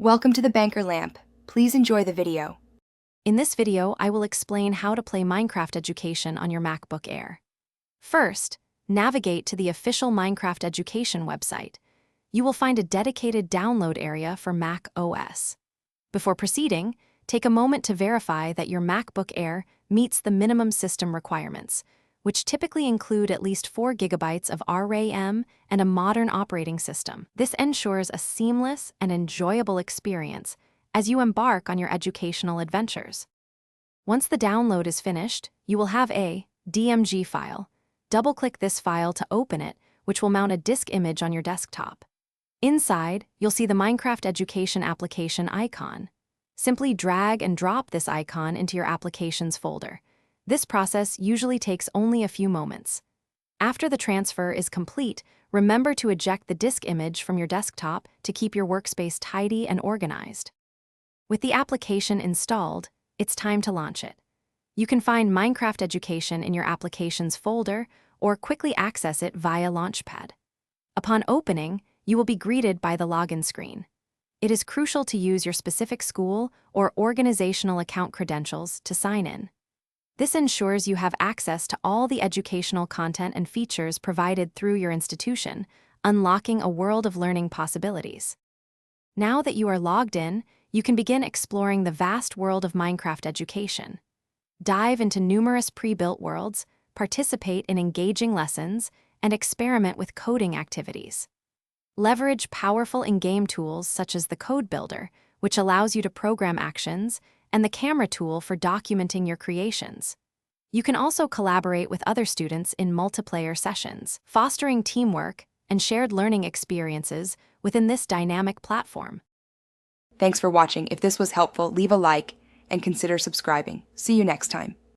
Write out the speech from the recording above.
Welcome to the Banker Lamp. Please enjoy the video. In this video, I will explain how to play Minecraft Education on your MacBook Air. First, navigate to the official Minecraft Education website. You will find a dedicated download area for Mac OS. Before proceeding, take a moment to verify that your MacBook Air meets the minimum system requirements, which typically include at least 4 GB of RAM and a modern operating system. This ensures a seamless and enjoyable experience as you embark on your educational adventures. Once the download is finished, you will have a DMG file. Double-click this file to open it, which will mount a disk image on your desktop. Inside, you'll see the Minecraft Education application icon. Simply drag and drop this icon into your Applications folder. This process usually takes only a few moments. After the transfer is complete, remember to eject the disk image from your desktop to keep your workspace tidy and organized. With the application installed, it's time to launch it. You can find Minecraft Education in your Applications folder or quickly access it via Launchpad. Upon opening, you will be greeted by the login screen. It is crucial to use your specific school or organizational account credentials to sign in. This ensures you have access to all the educational content and features provided through your institution, unlocking a world of learning possibilities. Now that you are logged in, you can begin exploring the vast world of Minecraft Education. Dive into numerous pre-built worlds, participate in engaging lessons, and experiment with coding activities. Leverage powerful in-game tools such as the Code Builder, which allows you to program actions, and the camera tool for documenting your creations. You can also collaborate with other students in multiplayer sessions, fostering teamwork and shared learning experiences within this dynamic platform. Thanks for watching. If this was helpful, leave a like and consider subscribing. See you next time.